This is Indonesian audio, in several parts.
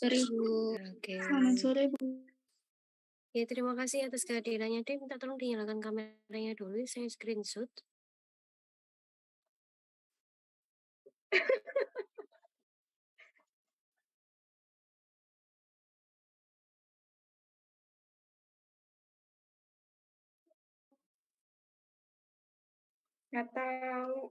sore, Bu. Oke. Selamat sore, Bu. Ya, terima kasih atas kehadirannya. Dek, minta tolong dinyalakan kameranya dulu, saya screenshot. Nggak tahu.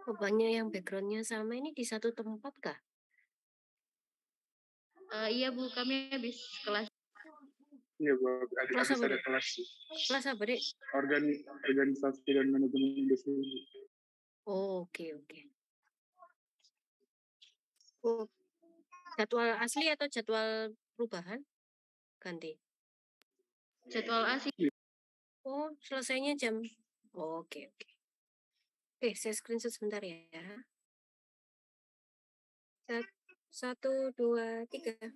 Oh, banyak yang backgroundnya sama ini di satu tempat kah? Iya, Bu, kami habis kelas. Iya, Bu, Kelas habis apa, ada Dek? kelas Kelas apa, Dek? organisasi dan manajemen industri. Oh, oke. Oh, jadwal asli atau jadwal perubahan? Ganti. Jadwal asli. Oh, selesainya jam. Oh, oke. Oke, saya screenshot sebentar ya. 1, 2, 3.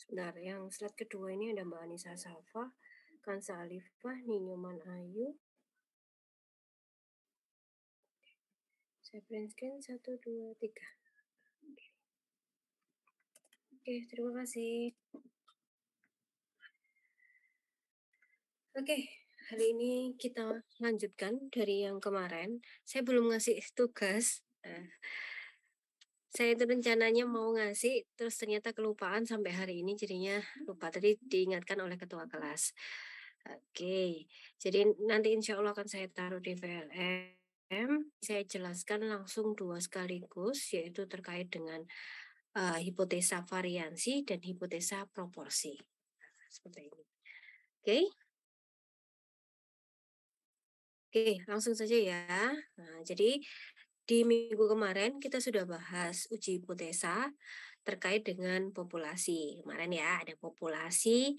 Sebentar, yang slide kedua ini ada Mbak Anissa Safa, Kansa Alifah, Ninyoman Ayu. Saya print screen 1, 2, 3. Oke, terima kasih. Oke, hari ini kita lanjutkan dari yang kemarin. Saya belum ngasih tugas. Saya itu rencananya mau ngasih, terus ternyata kelupaan sampai hari ini, jadinya lupa. Tadi diingatkan oleh ketua kelas. Oke, jadi nanti insya Allah akan saya taruh di VLM. Saya jelaskan langsung 2 sekaligus, yaitu terkait dengan hipotesa variansi dan hipotesa proporsi. Seperti ini. Oke, langsung saja ya. Nah, jadi di minggu kemarin kita sudah bahas uji hipotesa terkait dengan populasi. Kemarin ya ada populasinya,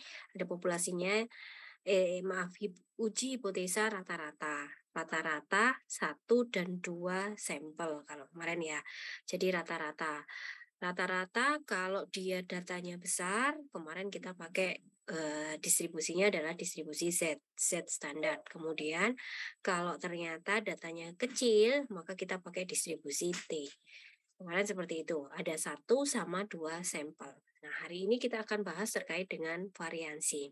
uji hipotesa rata-rata. Rata-rata 1 dan 2 sampel kalau kemarin ya. Jadi rata-rata. Rata-rata kalau dia datanya besar, kemarin kita pakai distribusinya adalah distribusi Z standar. Kemudian kalau ternyata datanya kecil, maka kita pakai distribusi T. Kemarin seperti itu, ada 1 sama 2 sampel. Nah, hari ini kita akan bahas terkait dengan variansi.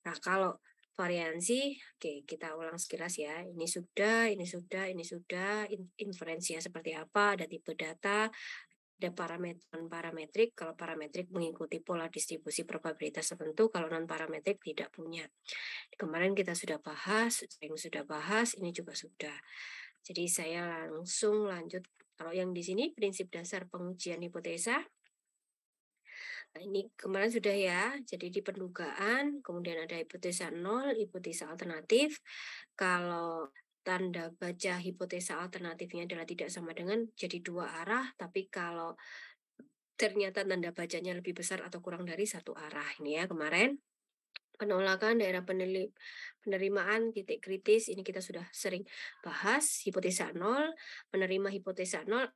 Nah, kalau variansi, oke, kita ulang sekilas ya. Ini sudah, inferensinya seperti apa, ada tipe data, ada parametrik. Kalau parametrik mengikuti pola distribusi probabilitas tertentu, kalau non parametrik tidak punya. Kemarin kita sudah bahas, ini juga sudah. Jadi saya langsung lanjut. Kalau yang di sini prinsip dasar pengujian hipotesa. Nah, ini kemarin sudah ya. Jadi di pendugaan, kemudian ada hipotesa 0, hipotesa alternatif. Kalau tanda baca hipotesa alternatifnya adalah tidak sama dengan jadi 2 arah, tapi kalau ternyata tanda bacanya lebih besar atau kurang dari 1 arah. Ini ya kemarin. Penolakan daerah penerimaan titik kritis, ini kita sudah sering bahas. Hipotesa 0, menerima hipotesa 0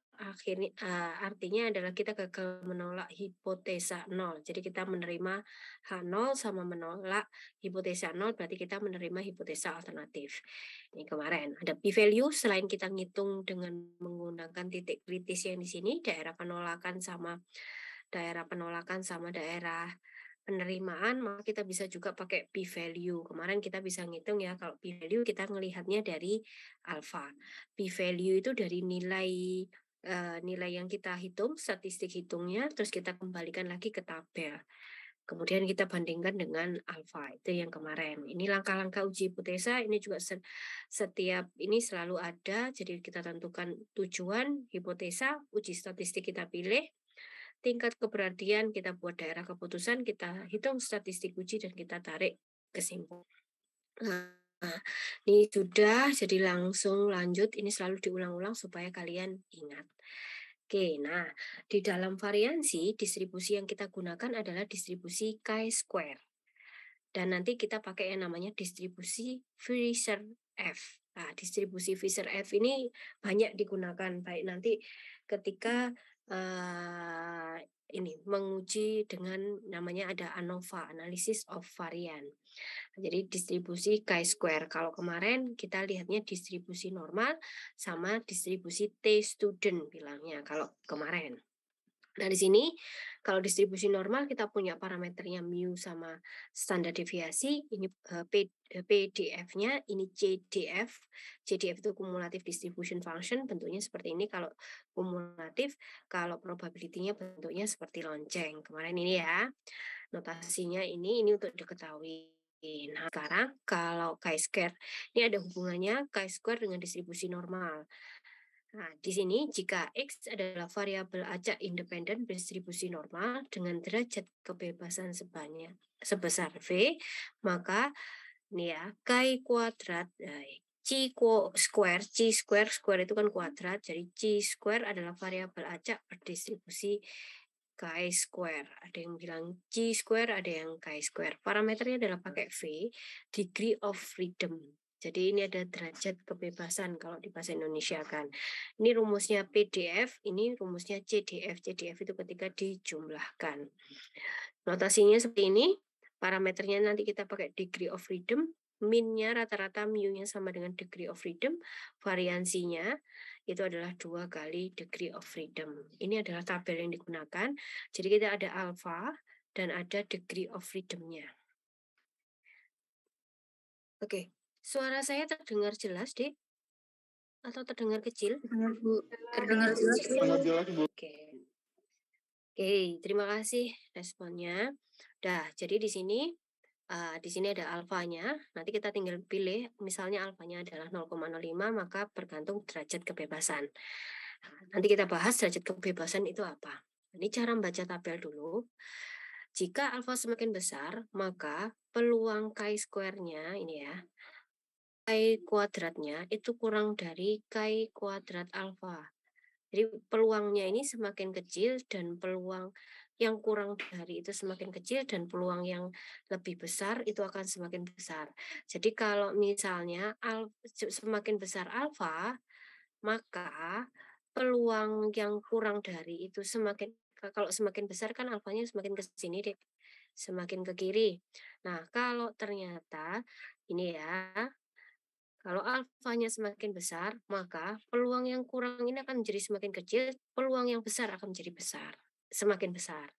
artinya adalah kita gagal menolak hipotesa 0. Jadi kita menerima H0 sama menolak hipotesa 0, berarti kita menerima hipotesa alternatif. Ini kemarin ada p-value, selain kita ngitung dengan menggunakan titik kritis yang di sini, daerah penolakan sama daerah penerimaan, maka kita bisa juga pakai p-value. Kemarin kita bisa ngitung ya, kalau p-value kita melihatnya dari alfa. P-value itu dari nilai yang kita hitung, statistik hitungnya, terus kita kembalikan lagi ke tabel. Kemudian kita bandingkan dengan alfa, itu yang kemarin. Ini langkah-langkah uji hipotesa, ini juga setiap ini selalu ada, jadi kita tentukan tujuan, hipotesa, uji statistik kita pilih, tingkat keberhasilan kita buat daerah keputusan, kita hitung statistik uji, dan kita tarik kesimpulan. Nah, ini sudah, jadi langsung lanjut, ini selalu diulang-ulang supaya kalian ingat. Oke, nah di dalam variansi, distribusi yang kita gunakan adalah distribusi chi-square. Dan nanti kita pakai yang namanya distribusi Fisher-F. Nah, distribusi Fisher-F ini banyak digunakan, baik nanti ketika ini menguji dengan namanya ada ANOVA, Analysis of Variance. Jadi distribusi chi-square. Kalau kemarin kita lihatnya distribusi normal sama distribusi T-student bilangnya kalau kemarin. Nah, di sini kalau distribusi normal kita punya parameternya mu sama standar deviasi, ini PDF-nya, ini CDF. CDF itu cumulative distribution function, bentuknya seperti ini kalau kumulatif, kalau probability-nya bentuknya seperti lonceng. Kemarin ini ya, notasinya ini untuk diketahui. Nah, sekarang kalau chi-square, ini ada hubungannya chi-square dengan distribusi normal. Nah, di sini jika X adalah variabel acak independen berdistribusi normal dengan derajat kebebasan sebesar V, maka ini ya, chi kuadrat, C square itu kan kuadrat, jadi C square adalah variabel acak berdistribusi chi-square. Ada yang bilang C square, ada yang chi-square. Parameternya adalah pakai V, degree of freedom. Jadi ini ada derajat kebebasan kalau di bahasa Indonesia kan. Ini rumusnya PDF, ini rumusnya CDF. CDF itu ketika dijumlahkan. Notasinya seperti ini. Parameternya nanti kita pakai degree of freedom. Min-nya rata-rata mu-nya sama dengan degree of freedom. Variansinya itu adalah 2 kali degree of freedom. Ini adalah tabel yang digunakan. Jadi kita ada alpha dan ada degree of freedom-nya. Oke, suara saya terdengar jelas, Dek? Atau terdengar kecil? Terdengar, Bu. Terdengar jelas, Bu. Sangat jelas, Bu. Oke, terima kasih responnya. Jadi di sini ada alfanya. Nanti kita tinggal pilih, misalnya alfanya adalah 0,05, maka bergantung derajat kebebasan. Nanti kita bahas derajat kebebasan itu apa. Ini cara membaca tabel dulu. Jika alfa semakin besar, maka peluang chi-square-nya ini ya, chi kuadratnya itu kurang dari chi kuadrat alfa. Jadi peluangnya ini semakin kecil dan peluang yang kurang dari itu semakin kecil dan peluang yang lebih besar itu akan semakin besar. Jadi kalau misalnya semakin besar alfa, maka peluang yang kurang dari itu kalau semakin besar kan alfanya semakin ke sini deh, semakin ke kiri. Nah, kalau ternyata ini ya, kalau alfanya semakin besar, maka peluang yang kurang ini akan menjadi semakin kecil, peluang yang besar akan menjadi besar, semakin besar.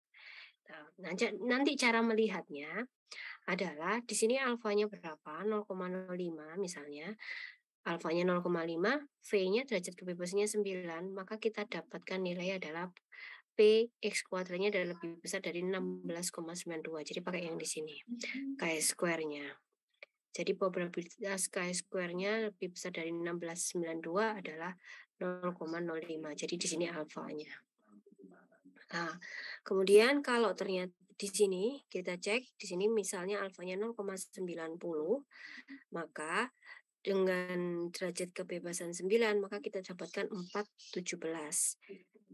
Nah, nanti cara melihatnya adalah di sini alfanya berapa? 0,05 misalnya. Alfanya 0,5, V-nya derajat kebebasannya 9, maka kita dapatkan nilai adalah P X kuadratnya adalah lebih besar dari 16,92. Jadi pakai yang di sini, chi-square-nya. Jadi probabilitas chi-square-nya lebih besar dari 16,92 adalah 0,05. Jadi di sini alfanya. Nah, kemudian kalau ternyata di sini kita cek, di sini misalnya alfanya 0,90, maka dengan derajat kebebasan 9, maka kita dapatkan 4,17.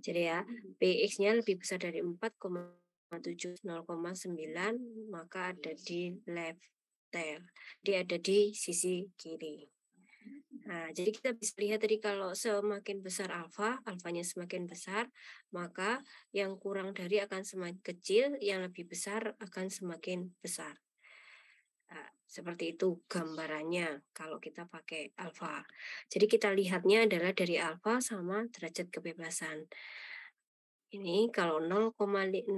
Jadi ya, PX-nya lebih besar dari 4,7, 0,9, maka ada di left tail. Dia ada di sisi kiri. Nah, jadi kita bisa lihat tadi kalau semakin besar alfanya semakin besar, maka yang kurang dari akan semakin kecil, yang lebih besar akan semakin besar. Nah, seperti itu gambarannya kalau kita pakai alfa. Jadi kita lihatnya adalah dari alfa sama derajat kebebasan. Ini kalau 0,05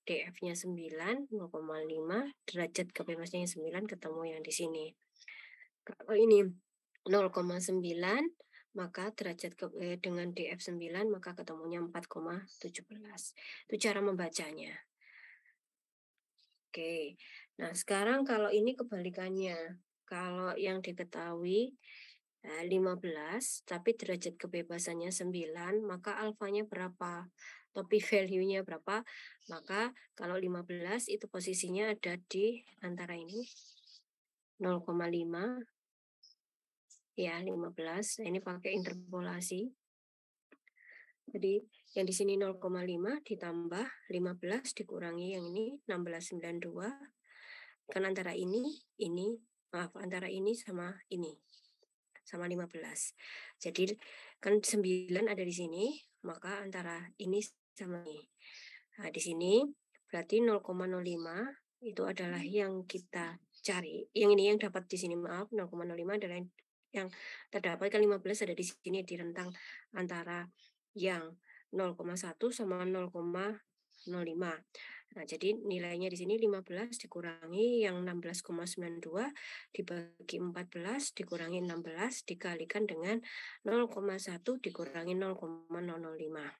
DF-nya 9, 0,5 derajat kebebasannya 9 ketemu yang di sini. Kalau ini 0,9 maka derajat dengan DF 9 maka ketemunya 4,17. Itu cara membacanya. Oke. Nah, sekarang kalau ini kebalikannya. Kalau yang diketahui 15, tapi derajat kebebasannya 9, maka alfanya berapa? Atau p-value-nya berapa? Maka kalau 15 itu posisinya ada di antara ini 0,5 ya 15. Nah, ini pakai interpolasi. Jadi yang di sini 0,5 ditambah 15 dikurangi yang ini 1692. Kan antara ini maaf antara ini sama ini sama 15. Jadi kan 9 ada di sini, maka antara ini sama ini. Nah, di sini berarti 0,05 itu adalah yang kita cari. Yang ini yang dapat di sini, maaf, 0,05 adalah yang terdapat kan 15 ada di sini di rentang antara yang 0,1 sama 0,05. Nah, jadi nilainya di sini 15 dikurangi yang 16,92 dibagi 14 dikurangi 16 dikalikan dengan 0,1 dikurangi 0,005.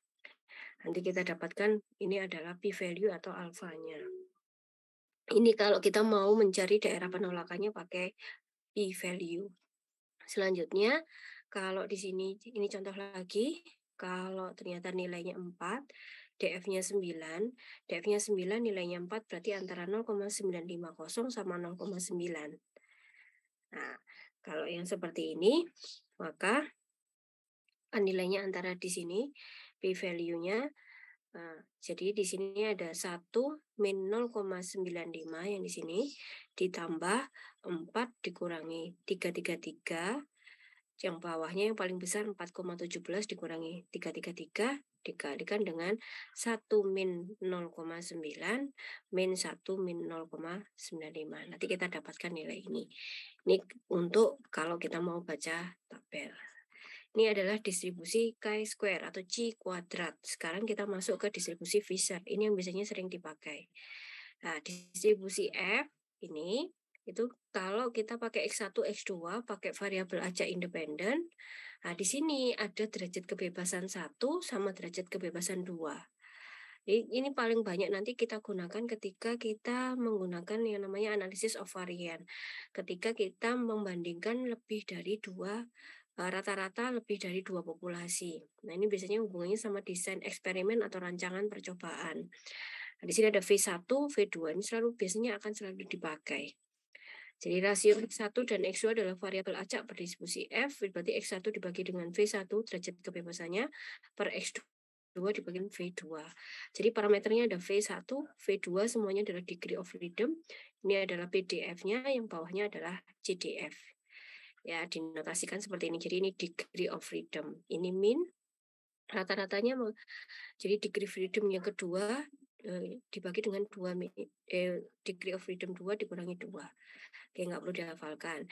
Nanti kita dapatkan ini adalah p-value atau alfanya. Ini kalau kita mau mencari daerah penolakannya pakai p-value. Selanjutnya, kalau di sini, ini contoh lagi, kalau ternyata nilainya 4, DF-nya 9, DF-nya 9 nilainya 4 berarti antara 0,950 sama 0,9. Nah, kalau yang seperti ini, maka nilainya antara di sini, p-value-nya, jadi di sini ada 1 min 0,95 yang di sini, ditambah 4 dikurangi 333, yang bawahnya yang paling besar 4,17 dikurangi 333 dikalikan dengan 1 min 0,9 min 1 min 0,95. Nanti kita dapatkan nilai ini. Ini untuk kalau kita mau baca tabel. Ini adalah distribusi chi-square atau chi kuadrat. Sekarang kita masuk ke distribusi Fisher. Ini yang biasanya sering dipakai. Nah, distribusi F ini itu kalau kita pakai X1, X2, pakai variabel acak independen, nah di sini ada derajat kebebasan 1 sama derajat kebebasan 2. Ini paling banyak nanti kita gunakan ketika kita menggunakan yang namanya analisis of variance. Ketika kita membandingkan lebih dari rata-rata lebih dari 2 populasi. Nah, ini biasanya hubungannya sama desain eksperimen atau rancangan percobaan. Nah, di sini ada V1, V2, ini biasanya akan selalu dipakai. Jadi rasio X1 dan X2 adalah variabel acak berdistribusi F, berarti X1 dibagi dengan V1 derajat kebebasannya per X2 dibagi V2. Jadi parameternya ada V1, V2 semuanya adalah degree of freedom. Ini adalah PDF-nya, yang bawahnya adalah CDF. Ya, dinotasikan seperti ini. Jadi ini degree of freedom. Ini min, rata-ratanya jadi degree freedom yang kedua dibagi dengan 2 degree of freedom 2 dikurangi 2. Oke, nggak perlu dihafalkan.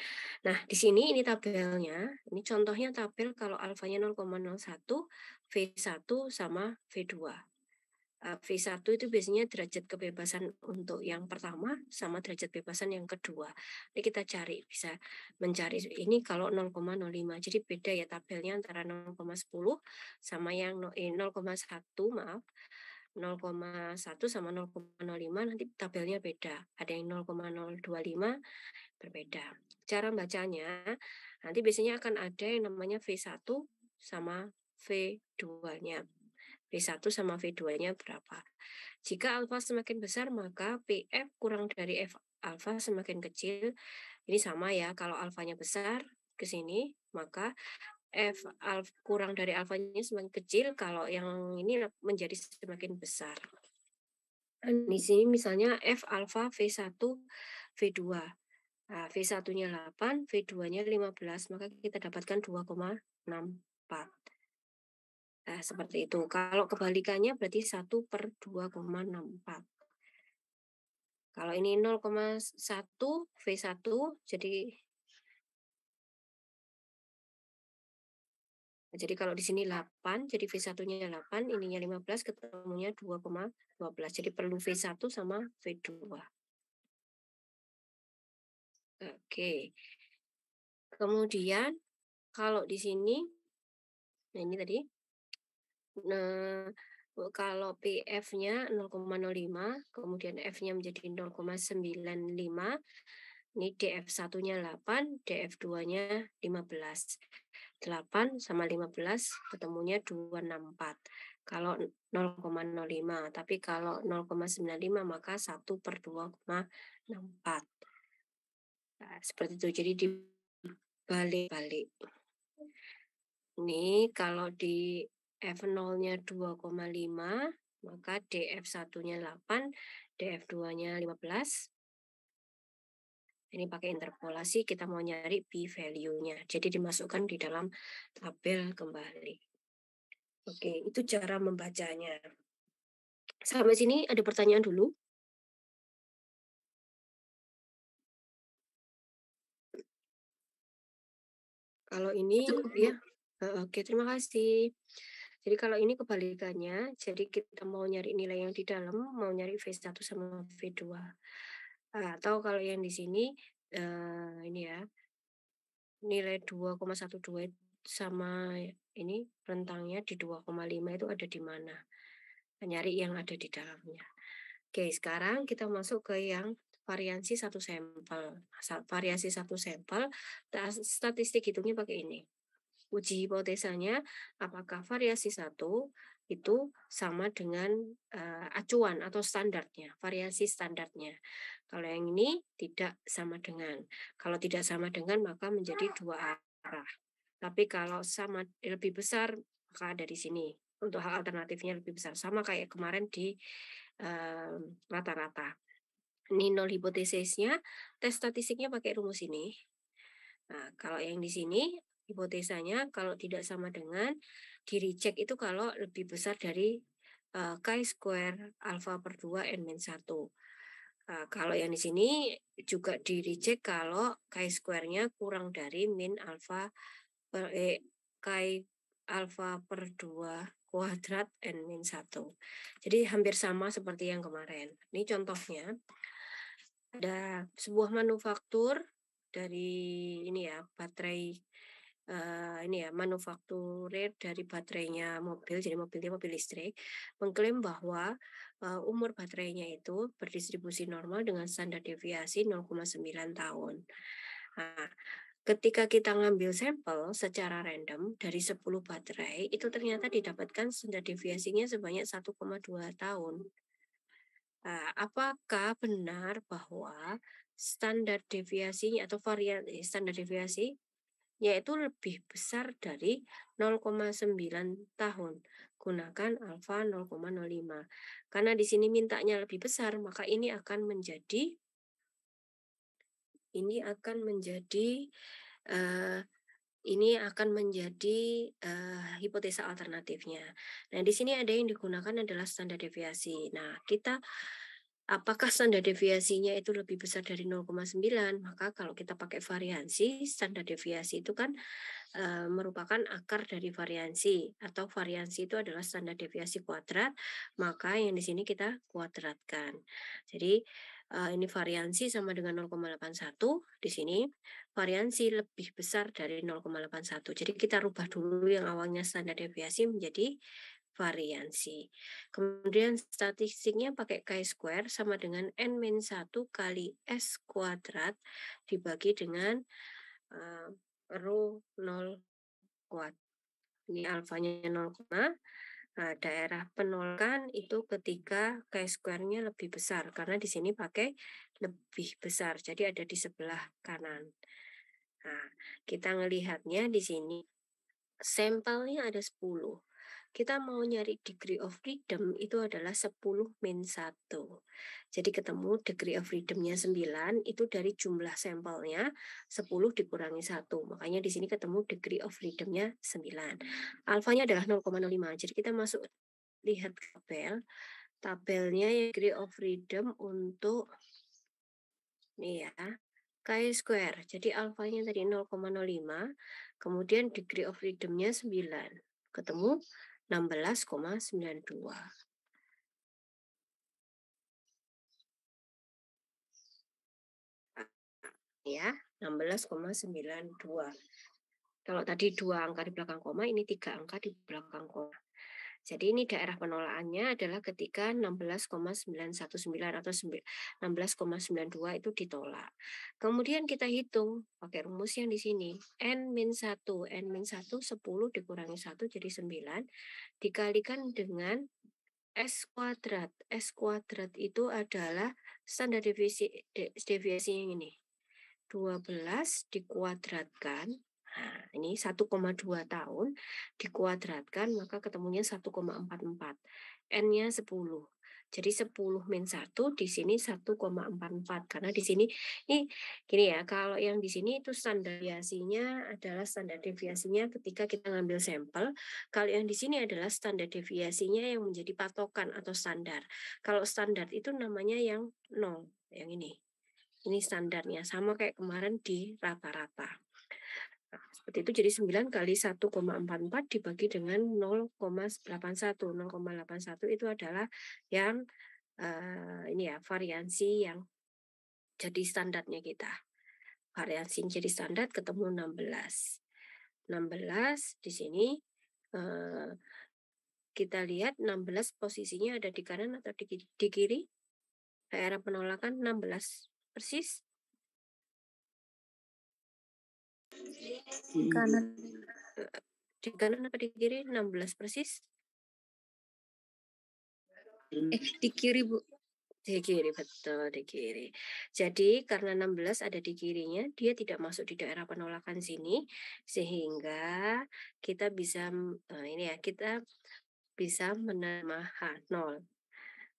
Nah, di sini ini tabelnya. Ini contohnya tabel kalau alfanya 0,01, V1 sama V2. V1 itu biasanya derajat kebebasan untuk yang pertama sama derajat kebebasan yang kedua. Ini kita cari, bisa mencari ini kalau 0,05. Jadi beda ya tabelnya antara 0,10 sama yang 0,1, maaf. 0,1 sama 0,05 nanti tabelnya beda. Ada yang 0,025 berbeda. Cara bacanya nanti biasanya akan ada yang namanya V1 sama V2-nya. V1 sama V2-nya berapa. Jika alfa semakin besar, maka PF kurang dari F alfa semakin kecil. Ini sama ya, kalau alfanya besar ke sini, maka F kurang dari alfanya semakin kecil, kalau yang ini menjadi semakin besar. Di sini misalnya F alfa V1, V2. Nah, V1-nya 8, V2-nya 15, maka kita dapatkan 2,64. Nah, seperti itu. Kalau kebalikannya berarti 1 per 2,64. Kalau ini 0,1 V1, jadi kalau di sini 8, jadi V1-nya 8, ininya 15, ketemunya 2,12. Jadi perlu V1 sama V2. Oke. Kemudian kalau di sini, nah ini tadi, nah kalau PF-nya 0,05, kemudian F-nya menjadi 0,95, ini DF1-nya 8, DF2-nya 15. 8 sama 15 ketemunya 264. Kalau 0,05, tapi kalau 0,95 maka 1/2,64. Nah, seperti itu. Jadi dibalik-balik. Ini kalau di F0-nya 2,5, maka DF1-nya 8, DF2-nya 15. Ini pakai interpolasi, kita mau nyari p-value-nya. Jadi dimasukkan di dalam tabel kembali. Oke, itu cara membacanya. Sampai sini ada pertanyaan dulu? Kalau ini Cukup, Bu. ya, oke, terima kasih. Jadi kalau ini kebalikannya, jadi kita mau nyari nilai yang di dalam, mau nyari V1 sama V2. Atau kalau yang di sini, ini ya, nilai 2,12 sama ini rentangnya di 2,5 itu ada di mana. Nyari yang ada di dalamnya. Oke, sekarang kita masuk ke yang variasi satu sampel. Variasi satu sampel, statistik hitungnya pakai ini. Uji hipotesanya, apakah variasi satu itu sama dengan acuan atau standarnya, variasi standarnya. Kalau yang ini tidak sama dengan. Kalau tidak sama dengan, maka menjadi dua arah. Tapi kalau sama lebih besar, maka dari sini. Untuk hal alternatifnya lebih besar. Sama kayak kemarin di rata-rata. Ini nol hipotesisnya, tes statistiknya pakai rumus ini. Nah, kalau yang di sini, hipotesanya kalau tidak sama dengan, di reject itu kalau lebih besar dari chi-square alpha per 2 n-1. Kalau yang di sini juga di reject kalau chi-square-nya kurang dari min alpha per chi alpha per 2 kuadrat n-1. Jadi hampir sama seperti yang kemarin. Ini contohnya. Ada sebuah manufaktur dari ini ya, baterai ini ya, manufakturir dari baterainya mobil, jadi mobilnya mobil listrik, mengklaim bahwa umur baterainya itu berdistribusi normal dengan standar deviasi 0,9 tahun. Nah, ketika kita ngambil sampel secara random dari 10 baterai, itu ternyata didapatkan standar deviasinya sebanyak 1,2 tahun. Apakah benar bahwa standar deviasinya atau varian standar deviasi yaitu lebih besar dari 0,9 tahun? Gunakan alfa 0,05. Karena di sini mintanya lebih besar, maka ini akan menjadi hipotesa alternatifnya. Nah, di sini ada yang digunakan adalah standar deviasi. Nah, apakah standar deviasinya itu lebih besar dari 0,9? Maka kalau kita pakai variansi, standar deviasi itu kan merupakan akar dari variansi, atau variansi itu adalah standar deviasi kuadrat, maka yang di sini kita kuadratkan. Jadi ini variansi sama dengan 0,81, di sini variansi lebih besar dari 0,81. Jadi kita rubah dulu yang awalnya standar deviasi menjadi variansi. Kemudian statistiknya pakai chi-square sama dengan n-1 kali S kuadrat dibagi dengan rho 0 kuadrat. Ini alfanya 0, daerah penolakan itu ketika chi-square-nya lebih besar, karena di sini pakai lebih besar, jadi ada di sebelah kanan. Nah, kita ngelihatnya di sini, sampelnya ada 10. Kita mau nyari degree of freedom itu adalah 10 min 1. Jadi ketemu degree of freedom-nya 9, itu dari jumlah sampelnya 10 dikurangi 1. Makanya di sini ketemu degree of freedom-nya 9. Alfanya adalah 0,05. Jadi kita masuk lihat tabelnya degree of freedom untuk ini ya, chi-square. Jadi alfanya tadi 0,05, kemudian degree of freedom-nya 9. Ketemu 16,92. Ya, 16,92. Kalau tadi 2 angka di belakang koma, ini 3 angka di belakang koma. Jadi ini daerah penolakannya adalah ketika 16,919 atau 16,92 itu ditolak. Kemudian kita hitung pakai rumus yang di sini. N-1. N-1 10 dikurangi 1 jadi 9 dikalikan dengan S kuadrat. S kuadrat itu adalah standar deviasi yang ini. 12 dikuadratkan. Nah, ini 1,2 tahun dikuadratkan maka ketemunya 1,44. N-nya 10. Jadi 10 min 1 di sini 1,44 karena di sini ini gini ya, kalau yang di sini itu standar deviasinya adalah standar deviasinya ketika kita ngambil sampel. Kalau yang di sini adalah standar deviasinya yang menjadi patokan atau standar. Kalau standar itu namanya yang 0, yang ini. Ini standarnya, sama kayak kemarin di rata-rata. Nah, seperti itu jadi 9 kali 1,44 dibagi dengan 0,81. 0,81 itu adalah yang ini ya, variansi yang jadi standarnya kita. Variansi jadi standar ketemu 16. 16 di sini kita lihat 16 posisinya ada di kanan atau di kiri? Daerah penolakan 16 persis. Kanan. Di kanan atau di kiri 16 persis? Di kiri, Bu. Di kiri, betul, di kiri. Jadi karena 16 ada di kirinya, dia tidak masuk di daerah penolakan sini, sehingga kita bisa, ini ya, kita bisa menerima H0.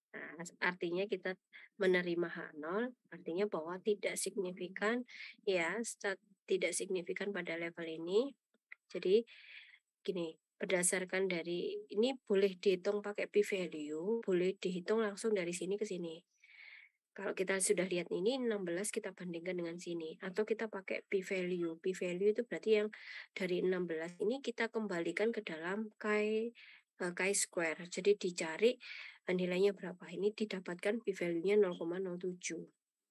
Nah, artinya kita menerima H0, artinya bahwa tidak signifikan, ya, tidak signifikan pada level ini. Jadi gini, berdasarkan dari ini boleh dihitung pakai p-value, boleh dihitung langsung dari sini ke sini. Kalau kita sudah lihat ini 16 kita bandingkan dengan sini atau kita pakai p-value. P-value itu berarti yang dari 16 ini kita kembalikan ke dalam chi-square. Jadi dicari nilainya berapa. Ini didapatkan p-value-nya 0,07.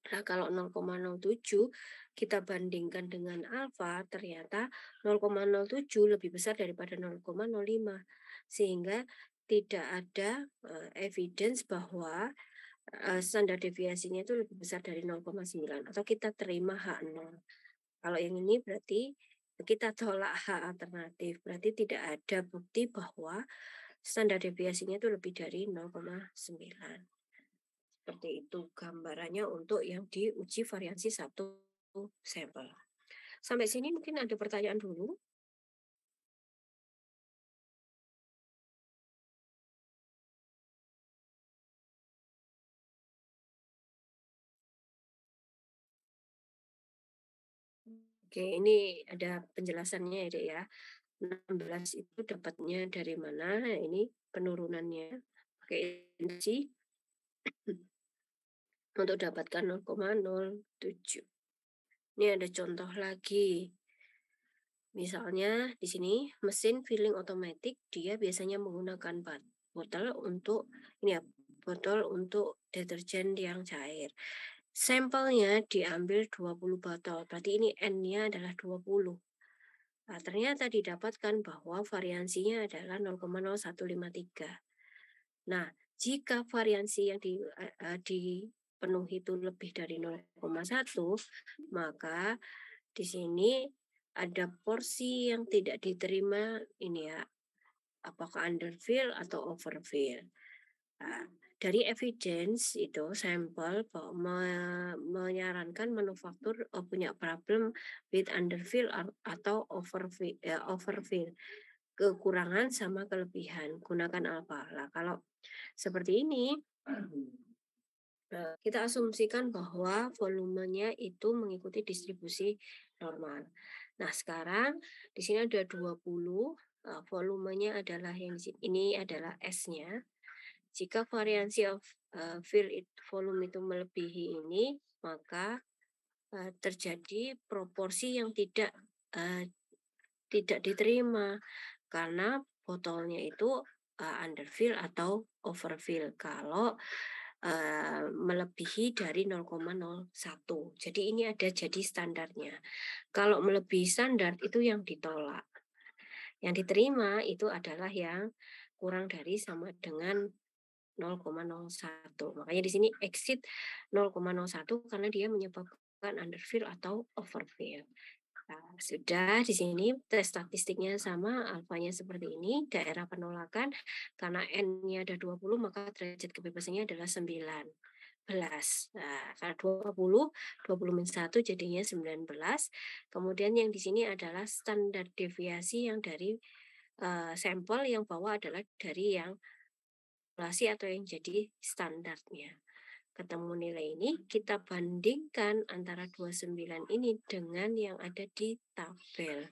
Nah, kalau 0,07 kita bandingkan dengan alfa, ternyata 0,07 lebih besar daripada 0,05. Sehingga tidak ada evidence bahwa standar deviasinya itu lebih besar dari 0,9 atau kita terima H0. Kalau yang ini berarti kita tolak H alternatif. Berarti tidak ada bukti bahwa standar deviasinya itu lebih dari 0,9. Seperti itu gambarannya untuk yang diuji variansi satu sampel. Sampai sini mungkin ada pertanyaan dulu. Oke, ini ada penjelasannya ya, Dek ya. 16 itu dapatnya dari mana? Ini penurunannya pakai induksi untuk dapatkan 0,07. Ini ada contoh lagi. Misalnya di sini mesin filling otomatis dia biasanya menggunakan botol untuk ini ya, botol untuk deterjen yang cair. Sampelnya diambil 20 botol, berarti ini N-nya adalah 20. Nah, ternyata didapatkan bahwa variansinya adalah 0,0153. Nah, jika variansi yang dipenuhi itu lebih dari 0,1, maka di sini ada porsi yang tidak diterima ini ya, apakah underfill atau overfill. Nah, dari evidence itu sampel menyarankan manufaktur punya problem with underfill atau overfill. Kekurangan sama kelebihan. Gunakan apa? Nah, kalau seperti ini kita asumsikan bahwa volumenya itu mengikuti distribusi normal. Nah, sekarang di sini ada 20, volumenya adalah yang di sini, ini adalah S-nya. Jika variansi of fill volume itu melebihi ini, maka terjadi proporsi yang tidak diterima karena botolnya itu underfill atau overfill kalau melebihi dari 0,01. Jadi ini ada jadi standarnya. Kalau melebihi standar itu yang ditolak. Yang diterima itu adalah yang kurang dari sama dengan 0,01. Makanya di sini exceed 0,01 karena dia menyebabkan underfill atau overfill. Nah, sudah di sini tes statistiknya sama, alfanya seperti ini, daerah penolakan karena N-nya ada 20 maka derajat kebebasannya adalah 19. Nah, karena 20 min 1 jadinya 19. Kemudian yang di sini adalah standar deviasi yang dari sampel, yang bawah adalah dari yang populasi atau yang jadi standarnya. Ketemu nilai ini, kita bandingkan antara 29 ini dengan yang ada di tabel.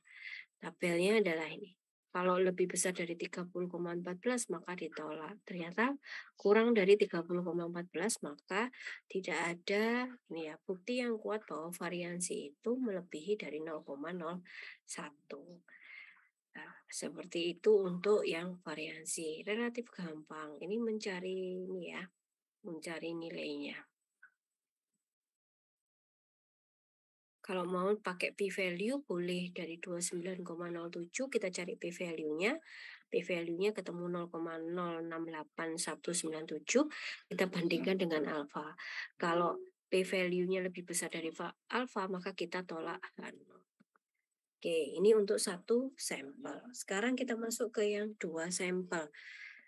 Tabelnya adalah ini. Kalau lebih besar dari 30,14 maka ditolak. Ternyata kurang dari 30,14 maka tidak ada ini ya, bukti yang kuat bahwa variansi itu melebihi dari 0,01. Nah, seperti itu untuk yang variansi. Relatif gampang. Ini mencari ini ya, mencari nilainya. Kalau mau pakai p-value boleh dari 29,07 kita cari p-value-nya. P-value-nya ketemu 0,068197, kita bandingkan dengan alfa. Kalau p-value-nya lebih besar dari alfa maka kita tolak. Oke, ini untuk satu sampel. Sekarang kita masuk ke yang dua sampel.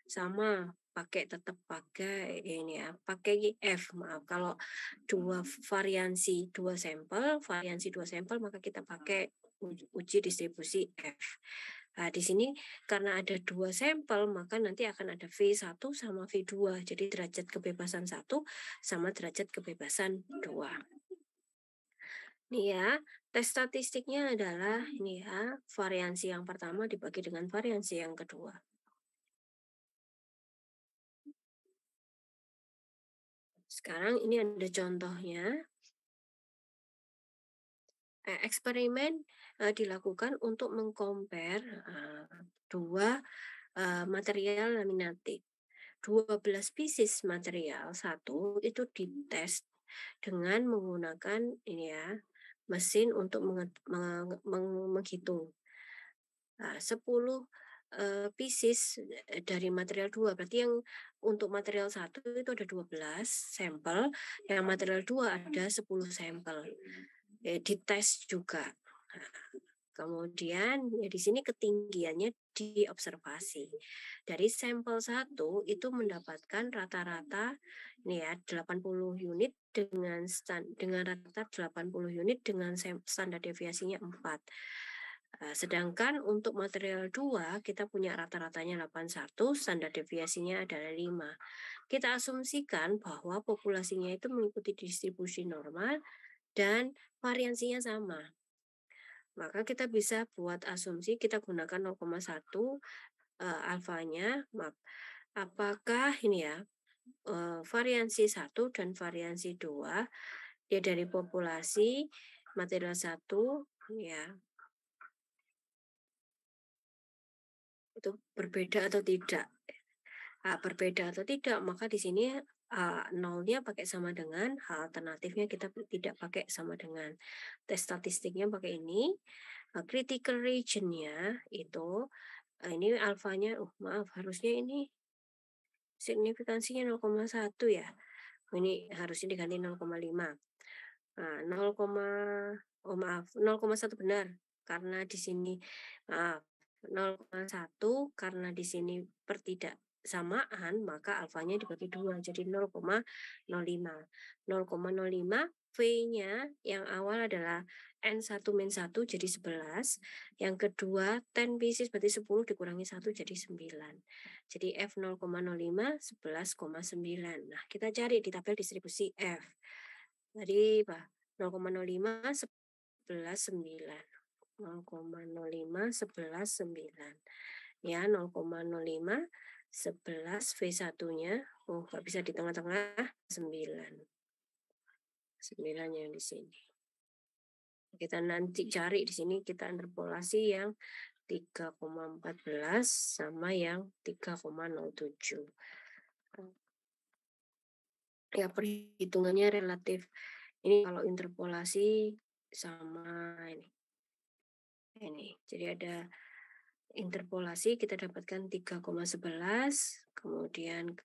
Sama, tetap pakai ini ya, pakai F. Maaf, kalau variansi dua sampel, maka kita pakai uji distribusi F. Nah, di sini karena ada dua sampel, maka nanti akan ada V1 sama V2. Jadi derajat kebebasan 1 sama derajat kebebasan 2. Nih ya, tes statistiknya adalah ini ya, variansi yang pertama dibagi dengan variansi yang kedua. Sekarang ini ada contohnya. Eksperimen dilakukan untuk mengcompare dua material laminatik. 12 pieces material satu itu dites dengan menggunakan ini ya, mesin untuk menghitung. 10 pieces dari material 2. Berarti yang untuk material 1 itu ada 12 sampel, yang material 2 ada 10 sampel. Dites juga. Nah, kemudian ya di sini ketinggiannya diobservasi. Dari sampel 1 itu mendapatkan rata-rata ini ya 80 unit dengan rata 80 unit dengan standar deviasinya 4. Sedangkan untuk material 2 kita punya rata-ratanya 81, standar deviasinya adalah 5. Kita asumsikan bahwa populasinya itu mengikuti distribusi normal dan variansinya sama. Maka kita bisa buat asumsi, kita gunakan 0,1 alfanya. Apakah ini ya variansi 1 dan variansi 2 ya dari populasi material 1 ya itu berbeda atau tidak. Berbeda atau tidak, maka di sini nolnya pakai sama dengan, alternatifnya kita tidak pakai sama dengan. Tes statistiknya pakai ini. Critical region-nya itu, ini alfanya, maaf, harusnya ini signifikansinya 0,1 ya. Ini harusnya diganti 0,5. 0,1 benar, karena di sini maaf 0,1 karena di sini pertidaksamaan maka alfanya dibagi 2 jadi 0,05. 0,05 V-nya yang awal adalah N1 min 1 jadi 11, yang kedua 10 pieces berarti 10 dikurangi 1 jadi 9. Jadi F 0,05 11,9. Nah, kita cari di tabel distribusi F. Tadi 0,05 11 9. 0,05 11 9. Ya, 0,05 11 V1-nya. Nggak bisa di tengah-tengah 9. 9 yang di sini. Kita nanti cari di sini, kita interpolasi yang 3,14 sama yang 3,07. Ya, perhitungannya relatif. Ini kalau interpolasi sama ini. Jadi ada interpolasi kita dapatkan 3,11, kemudian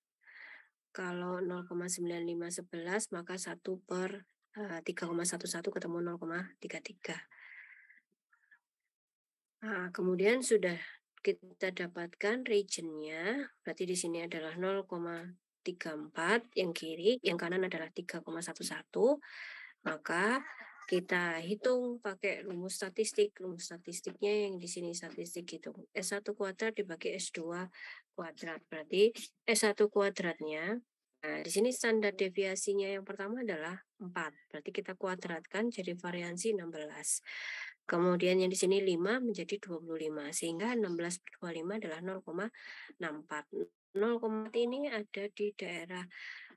kalau 0,9511 maka 1/3,11 ketemu 0,33. Nah, kemudian sudah kita dapatkan region-nya, berarti di sini adalah 0,34 yang kiri, yang kanan adalah 3,11. Maka kita hitung pakai rumus statistik. Rumus statistiknya yang di sini statistik hitung. S1 kuadrat dibagi S2 kuadrat. Berarti S1 kuadratnya, nah di sini standar deviasinya yang pertama adalah 4. Berarti kita kuadratkan jadi variansi 16. Kemudian yang di sini 5 menjadi 25. Sehingga 16/25 adalah 0,64. 0,4 ini ada di daerah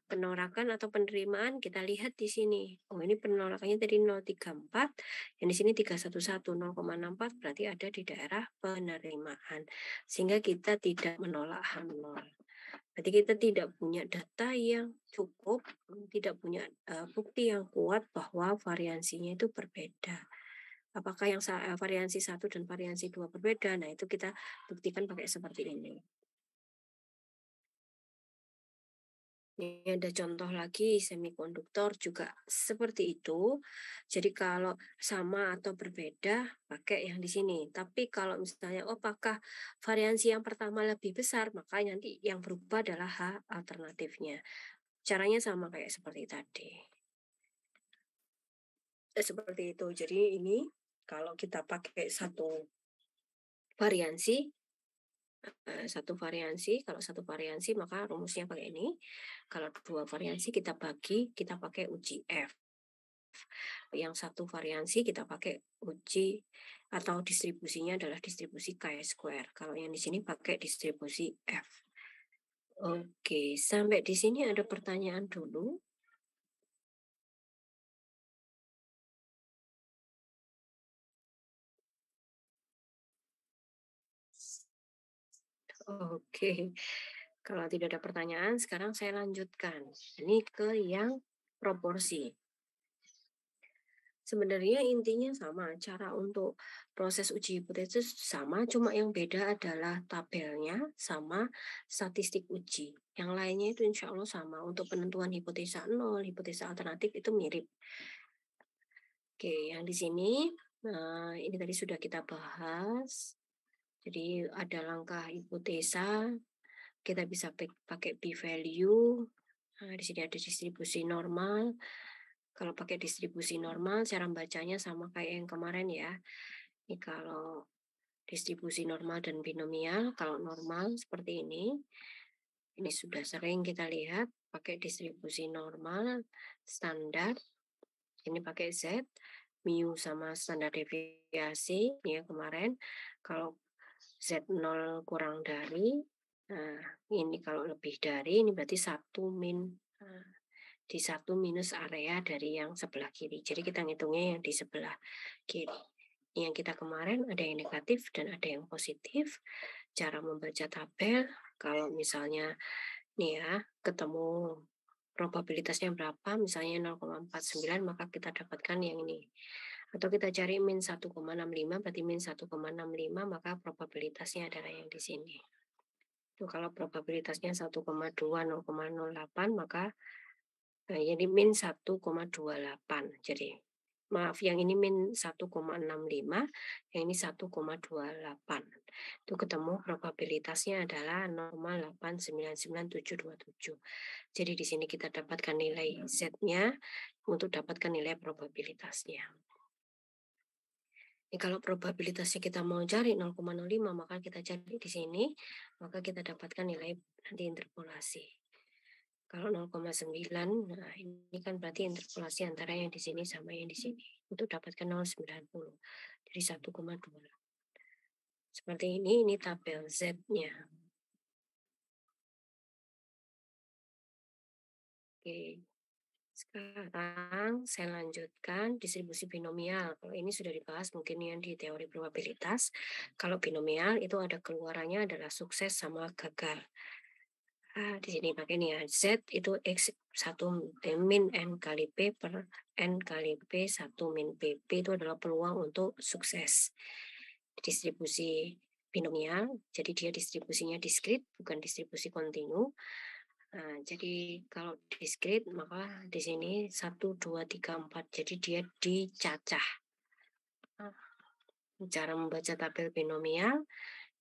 penorakan atau penerimaan, kita lihat di sini. Oh, ini penolakannya tadi 0,34, yang di sini 311, 0,64 berarti ada di daerah penerimaan. Sehingga kita tidak menolak H0. Berarti kita tidak punya data yang cukup, tidak punya bukti yang kuat bahwa variansinya itu berbeda. Apakah yang variansi 1 dan variansi 2 berbeda? Nah, itu kita buktikan pakai seperti ini. Ini ada contoh lagi semikonduktor juga seperti itu. Jadi kalau sama atau berbeda pakai yang di sini. Tapi kalau misalnya apakah variansi yang pertama lebih besar, maka nanti yang berubah adalah H alternatifnya. Caranya sama kayak seperti tadi. Seperti itu. Jadi ini kalau kita pakai satu variansi, kalau satu variansi maka rumusnya pakai ini. Kalau dua variansi kita bagi, kita pakai uji F. Yang satu variansi kita pakai uji atau distribusinya adalah distribusi chi-square. Kalau yang di sini pakai distribusi F. Oke, sampai di sini ada pertanyaan dulu. Oke, kalau tidak ada pertanyaan, sekarang saya lanjutkan. Ini ke yang proporsi. Sebenarnya intinya sama, cara untuk proses uji hipotesis sama, cuma yang beda adalah tabelnya sama statistik uji. Yang lainnya itu insya Allah sama. Untuk penentuan hipotesa 0, hipotesa alternatif itu mirip. Oke, yang di sini, ini tadi sudah kita bahas. Jadi ada langkah hipotesa, kita bisa pakai p-value. Nah, di sini ada distribusi normal. Kalau pakai distribusi normal, cara bacanya sama kayak yang kemarin ya. Ini kalau distribusi normal dan binomial, kalau normal seperti ini sudah sering kita lihat pakai distribusi normal, standar, ini pakai Z, mu sama standar deviasi, ya kemarin, kalau Z0 kurang dari, nah ini kalau lebih dari, ini berarti 1 min, di 1 minus area dari yang sebelah kiri. Jadi kita ngitungnya yang di sebelah kiri. Yang kita kemarin ada yang negatif dan ada yang positif. Cara membaca tabel, kalau misalnya nih ya, ketemu probabilitasnya berapa, misalnya 0,49, maka kita dapatkan yang ini. Atau kita cari min 1,65, berarti min 1,65, maka probabilitasnya adalah yang di sini. Itu kalau probabilitasnya 1,2, 0,08, maka jadi min 1,28. Jadi maaf, yang ini min 1,65, yang ini 1,28. Itu ketemu probabilitasnya adalah 0,89977. Jadi di sini kita dapatkan nilai Z-nya untuk dapatkan nilai probabilitasnya. Ini kalau probabilitasnya kita mau cari 0,05, maka kita cari di sini, maka kita dapatkan nilai nanti interpolasi. Kalau 0,9, nah ini kan berarti interpolasi antara yang di sini sama yang di sini. Untuk dapatkan 0,90. Jadi 1,2. Seperti ini tabel Z-nya. Oke. Sekarang saya lanjutkan distribusi binomial. Kalau ini sudah dibahas mungkin yang di teori probabilitas. Kalau binomial itu ada keluarannya adalah sukses sama gagal. Di sini pakai ini ya, Z itu X1 min N kali P per N kali P 1 min P. P itu adalah peluang untuk sukses. Distribusi binomial, jadi dia distribusinya diskrit, bukan distribusi kontinu. Nah, jadi kalau diskrit maka di sini 1, 2, 3, 4. Jadi dia dicacah. Cara membaca tabel binomial,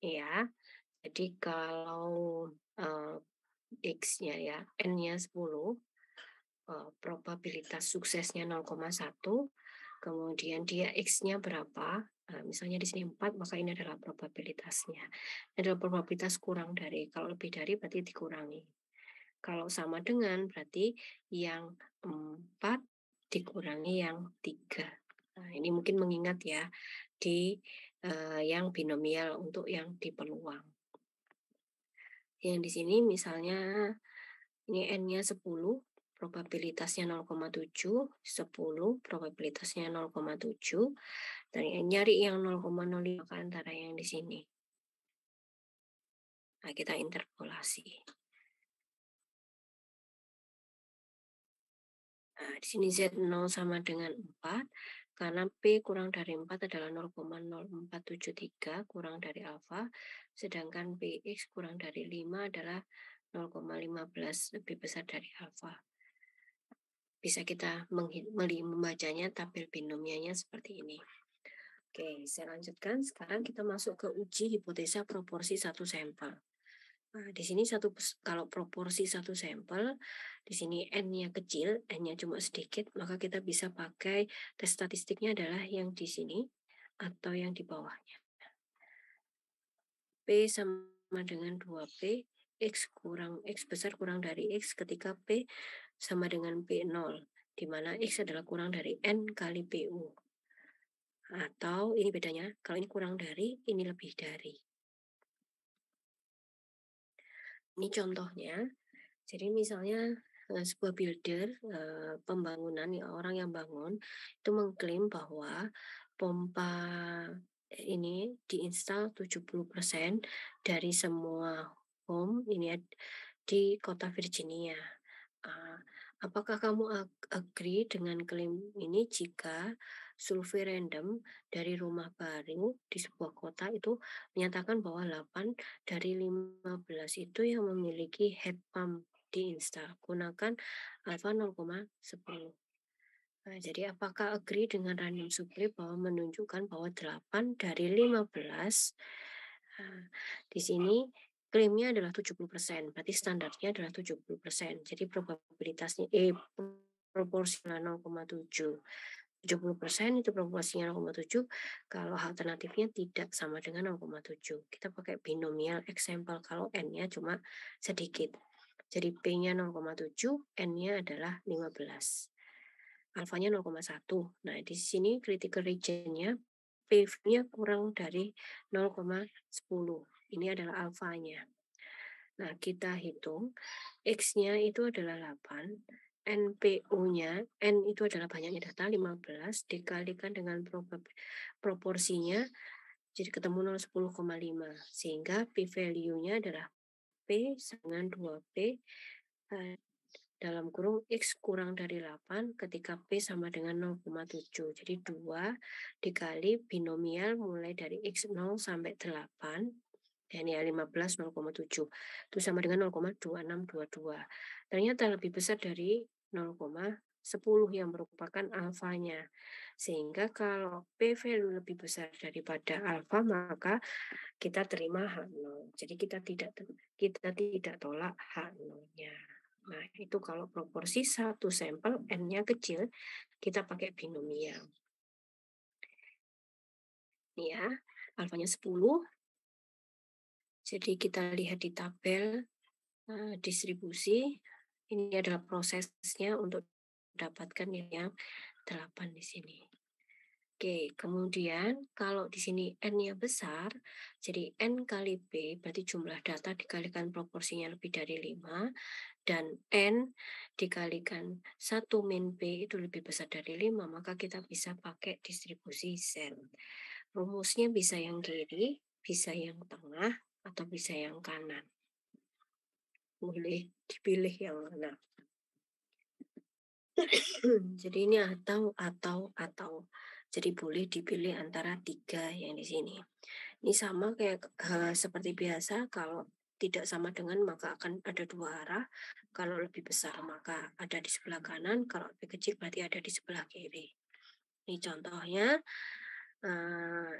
ya. Jadi kalau X-nya ya, N-nya 10, probabilitas suksesnya 0,1, kemudian dia X-nya berapa, misalnya di sini 4, maka ini adalah probabilitasnya. Ini adalah probabilitas kurang dari, kalau lebih dari berarti dikurangi. Kalau sama dengan berarti yang 4 dikurangi yang 3. Nah, ini mungkin mengingat ya di yang binomial untuk yang di peluang. Yang di sini misalnya ini N-nya 10, probabilitasnya 0,7, 10 probabilitasnya 0,7, dan nyari yang 0,05 antara yang di sini. Nah, kita interpolasi. Nah, di sini Z0 sama dengan 4, karena P kurang dari 4 adalah 0,0473 kurang dari alfa, sedangkan Px kurang dari 5 adalah 0,15 lebih besar dari alfa. Bisa kita membacanya tabel binomialnya seperti ini. Oke, saya lanjutkan. Sekarang kita masuk ke uji hipotesa proporsi satu sampel. Nah, di sini kalau proporsi satu sampel, di sini N-nya kecil, N-nya cuma sedikit, maka kita bisa pakai tes statistiknya adalah yang di sini atau yang di bawahnya. P sama dengan 2P, X besar kurang dari X ketika P sama dengan P0, di mana X adalah kurang dari N kali PU. Atau ini bedanya, kalau ini kurang dari, ini lebih dari. Ini contohnya. Jadi misalnya sebuah builder, pembangunan, orang yang bangun, itu mengklaim bahwa pompa ini diinstal 70% dari semua home ini di kota Virginia. Apakah kamu agree dengan klaim ini jika survei random dari rumah baru di sebuah kota itu menyatakan bahwa 8 dari 15 itu yang memiliki heat pump diinstal? Gunakan alfa 0,10. Nah, jadi apakah agree dengan random supply bahwa menunjukkan bahwa 8 dari 15, di sini klaimnya adalah 70%, berarti standarnya adalah 70%. Jadi probabilitasnya proporsional 0,7. 70% itu proporsinya 0,7, kalau alternatifnya tidak sama dengan 0,7. Kita pakai binomial example kalau N-nya cuma sedikit. Jadi P-nya 0,7, N-nya adalah 15. Alfanya 0,1. Nah, di sini critical region-nya P-nya kurang dari 0,10. Ini adalah alfanya. Nah, kita hitung X-nya itu adalah 8, NPU-nya, N itu adalah banyaknya data 15 dikalikan dengan proporsinya jadi ketemu 0,10,5 sehingga p-value-nya adalah P dengan 2P dalam kurung X kurang dari 8 ketika P sama dengan 0,7. Jadi 2 dikali binomial mulai dari X0 sampai 8, dan ya 15 0,7. Itu sama dengan 0,2622. Ternyata lebih besar dari 0,10 yang merupakan alfanya. Sehingga kalau P value lebih besar daripada alfa, maka kita terima H0. Jadi kita tidak tolak H0-nya. Nah, itu kalau proporsi satu sampel N-nya kecil, kita pakai binomial. Ini ya, alfanya 10. Jadi kita lihat di tabel distribusi, ini adalah prosesnya untuk dapatkan yang 8 di sini. Oke, kemudian kalau di sini N-nya besar, jadi N kali P berarti jumlah data dikalikan proporsinya lebih dari 5, dan N dikalikan 1 min P itu lebih besar dari 5, maka kita bisa pakai distribusi Z. Rumusnya bisa yang kiri, bisa yang tengah, atau bisa yang kanan. Boleh dipilih yang mana. Jadi ini atau. Jadi boleh dipilih antara 3 yang di sini. Ini sama kayak seperti biasa, kalau tidak sama dengan maka akan ada dua arah. Kalau lebih besar maka ada di sebelah kanan, kalau lebih kecil berarti ada di sebelah kiri. Ini contohnya,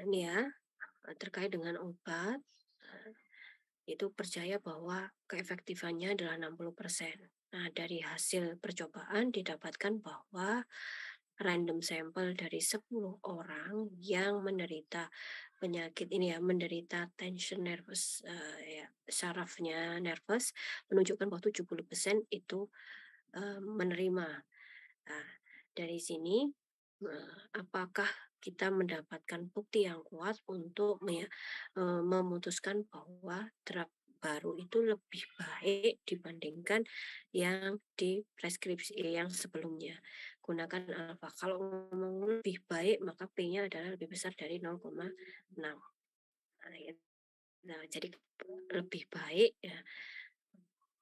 ini ya, terkait dengan obat, itu percaya bahwa keefektifannya adalah 60%. Nah, dari hasil percobaan didapatkan bahwa random sampel dari 10 orang yang menderita penyakit ini ya, menderita tension nervous, ya, sarafnya nervous, menunjukkan bahwa 70% itu menerima. Nah, dari sini apakah kita mendapatkan bukti yang kuat untuk memutuskan bahwa drug baru itu lebih baik dibandingkan yang dipreskripsi yang sebelumnya. Gunakan alfa. Kalau ngomong lebih baik maka P-nya adalah lebih besar dari 0,6. Nah, jadi lebih baik ya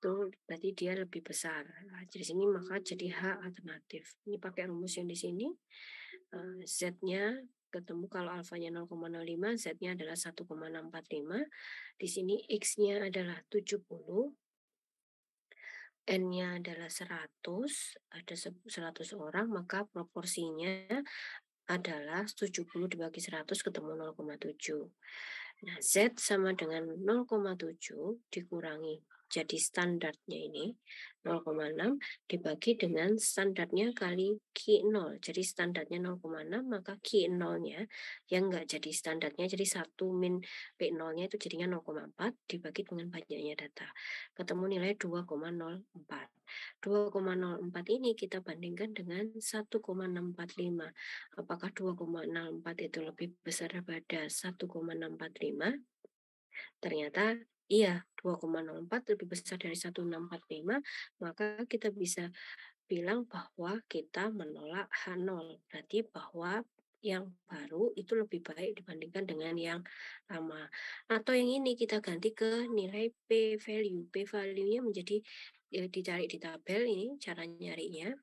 itu berarti dia lebih besar. Nah, di sini maka jadi H alternatif. Ini pakai rumus yang di sini. Z-nya ketemu kalau alfanya 0,05, Z-nya adalah 1,645. Di sini X-nya adalah 70, N-nya adalah 100, ada 100 orang, maka proporsinya adalah 70 dibagi 100 ketemu 0,7. Nah, Z sama dengan 0,7 dikurangi. Jadi standarnya ini 0,6 dibagi dengan standarnya kali Q0. Jadi standarnya 0,6 maka Q0-nya yang enggak jadi standarnya, jadi 1 min P0-nya itu jadinya 0,4 dibagi dengan banyaknya data. Ketemu nilai 2,04. 2,04 ini kita bandingkan dengan 1,645. Apakah 2,64 itu lebih besar daripada 1,645? Ternyata iya, 2,04 lebih besar dari 1,645, maka kita bisa bilang bahwa kita menolak H0. Berarti bahwa yang baru itu lebih baik dibandingkan dengan yang lama. Atau yang ini kita ganti ke nilai P value. P value-nya menjadi dicari di tabel, ini cara nyarinya.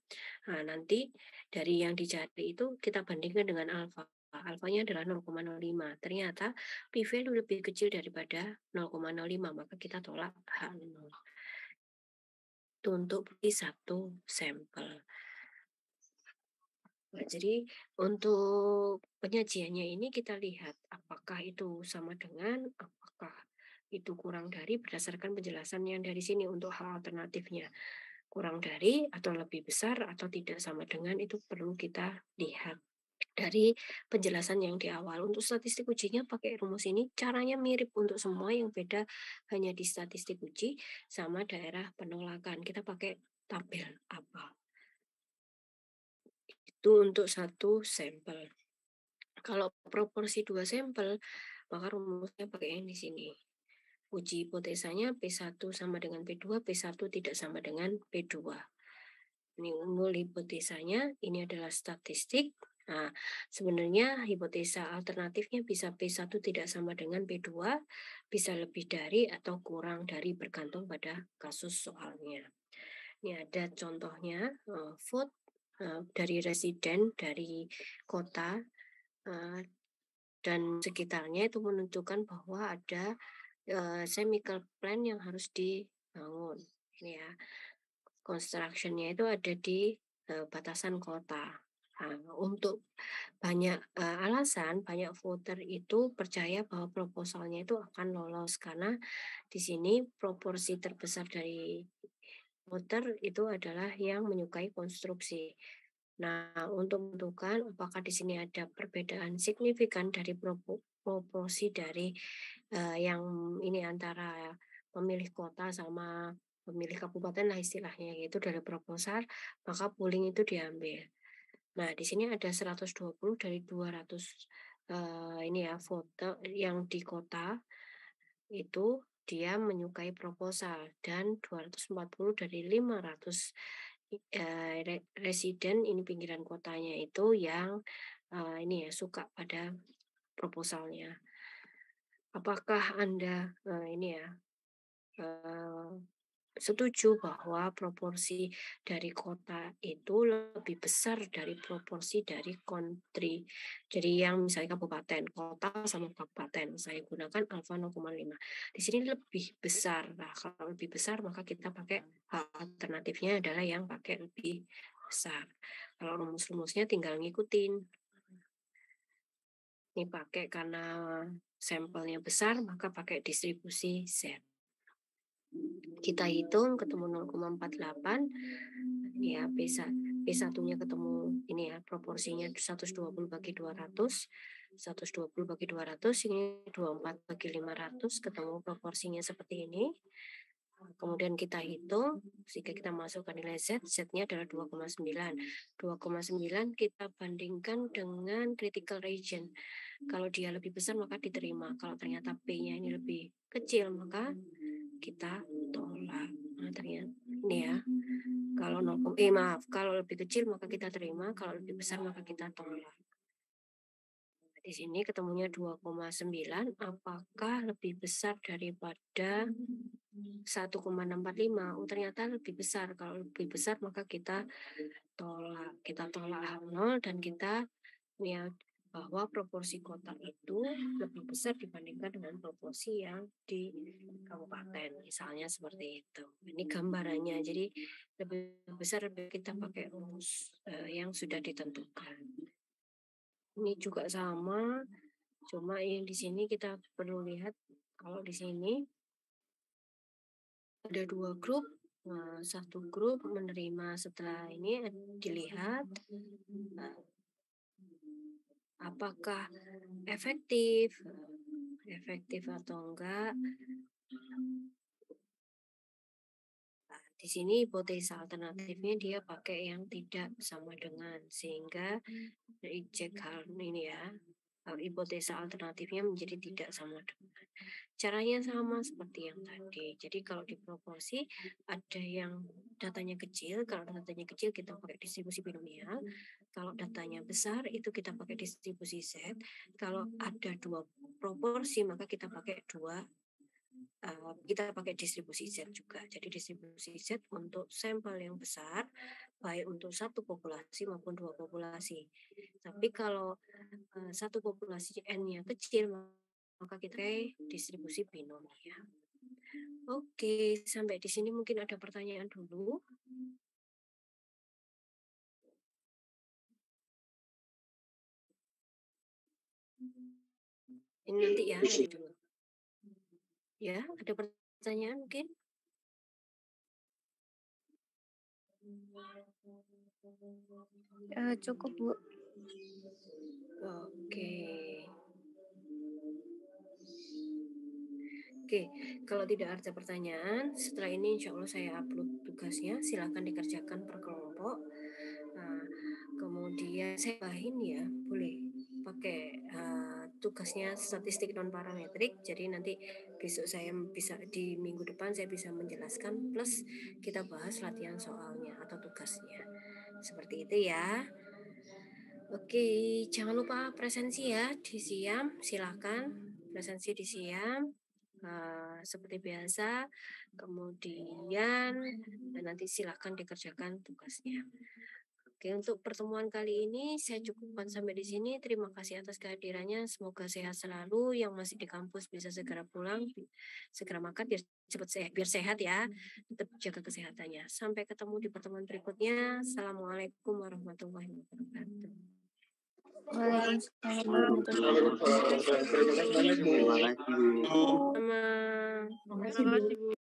Nah, nanti dari yang dicari itu kita bandingkan dengan alfa. Alfanya adalah 0,05. Ternyata P value lebih kecil daripada 0,05, maka kita tolak H0. Itu untuk beli satu sampel. Nah, jadi untuk penyajiannya ini kita lihat apakah itu sama dengan, apakah itu kurang dari, berdasarkan penjelasan yang dari sini untuk hal alternatifnya. Kurang dari atau lebih besar atau tidak sama dengan itu perlu kita lihat dari penjelasan yang di awal. Untuk statistik ujinya pakai rumus ini, caranya mirip untuk semua, yang beda hanya di statistik uji sama daerah penolakan. Kita pakai tabel apa. Itu untuk satu sampel. Kalau proporsi 2 sampel, maka rumusnya pakai yang di sini. Uji hipotesanya P1 sama dengan P2, P1 tidak sama dengan P2. Ini unggul hipotesanya, ini adalah statistik. Nah, sebenarnya hipotesa alternatifnya bisa P1 tidak sama dengan P2, bisa lebih dari atau kurang dari, bergantung pada kasus soalnya. Ini ada contohnya, vote dari residen dari kota dan sekitarnya itu menunjukkan bahwa ada chemical plant yang harus dibangun. Ini ya, construction-nya itu ada di batasan kota. Nah, untuk banyak alasan, banyak voter itu percaya bahwa proposalnya itu akan lolos karena di sini proporsi terbesar dari voter itu adalah yang menyukai konstruksi. Nah, untuk menentukan apakah di sini ada perbedaan signifikan dari proporsi dari yang ini antara pemilih kota sama pemilih kabupaten lah istilahnya, yaitu dari proposal, maka polling itu diambil. Nah, di sini ada 120 dari 200 ini ya voter yang di kota itu dia menyukai proposal, dan 240 dari 500 residen ini pinggiran kotanya itu yang ini ya suka pada proposalnya. Apakah Anda ini ya setuju bahwa proporsi dari kota itu lebih besar dari proporsi dari country. Jadi yang misalnya kabupaten, kota sama kabupaten, saya gunakan alfa 0,5. Di sini lebih besar. Nah, kalau lebih besar maka kita pakai alternatifnya adalah yang pakai lebih besar. Kalau rumus-rumusnya tinggal ngikutin. Ini pakai karena sampelnya besar, maka pakai distribusi Z. Kita hitung ketemu 0,48, ya P1-nya ketemu ini ya, proporsinya 120 bagi 200, 120 bagi 200, ini 24 bagi 500, ketemu proporsinya seperti ini. Kemudian kita hitung, sehingga kita masukkan nilai Z, Z-nya adalah 2,9. 2,9 kita bandingkan dengan critical region. Kalau dia lebih besar maka diterima. Kalau ternyata P-nya ini lebih kecil maka kita tolak. Nah, ternyata ini ya. Kalau kalau lebih kecil maka kita terima, kalau lebih besar maka kita tolak. Di sini ketemunya 2,9, apakah lebih besar daripada 1,645? Oh, ternyata lebih besar. Kalau lebih besar maka kita tolak. Kita tolak H0 dan kita ya bahwa proporsi kota itu lebih besar dibandingkan dengan proporsi yang di kabupaten, misalnya seperti itu. Ini gambarannya, jadi lebih besar kita pakai rumus yang sudah ditentukan. Ini juga sama, cuma yang di sini kita perlu lihat kalau di sini ada 2 grup. Nah, satu grup menerima setelah ini dilihat apakah efektif atau enggak. Nah, di sini hipotesa alternatifnya dia pakai yang tidak sama dengan, sehingga reject hal ini ya. Hipotesa alternatifnya menjadi tidak sama dengan. Caranya sama seperti yang tadi. Jadi kalau di proporsi ada yang datanya kecil, kalau datanya kecil kita pakai distribusi binomial. Kalau datanya besar itu kita pakai distribusi Z. Kalau ada 2 proporsi maka kita pakai distribusi Z juga. Jadi distribusi Z untuk sampel yang besar, baik untuk satu populasi maupun 2 populasi. Tapi kalau satu populasi N-nya kecil, maka kita pakai distribusi binomial. Oke, sampai di sini mungkin ada pertanyaan dulu. Ini nanti ya, nanti dulu. Ya, ada pertanyaan mungkin? Cukup, Bu. Oke. Oke, kalau tidak ada pertanyaan, setelah ini insya Allah saya upload tugasnya, silakan dikerjakan per kelompok. Nah, kemudian saya tambahin ya, boleh pakai tugasnya statistik non parametrik. Jadi nanti besok saya bisa di minggu depan saya bisa menjelaskan plus kita bahas latihan soalnya atau tugasnya. Seperti itu ya. Oke, jangan lupa presensi ya di SIAM, silakan presensi di SIAM. Seperti biasa, kemudian nanti silakan dikerjakan tugasnya. Oke, untuk pertemuan kali ini saya cukupkan sampai di sini. Terima kasih atas kehadirannya. Semoga sehat selalu. Yang masih di kampus bisa segera pulang, segera makan biar sehat ya. Tetap jaga kesehatannya. Sampai ketemu di pertemuan berikutnya. Assalamualaikum warahmatullahi wabarakatuh. Waalaikumsalam warahmatullahi wabarakatuh. Terima kasih, Bu. Terima kasih Bu.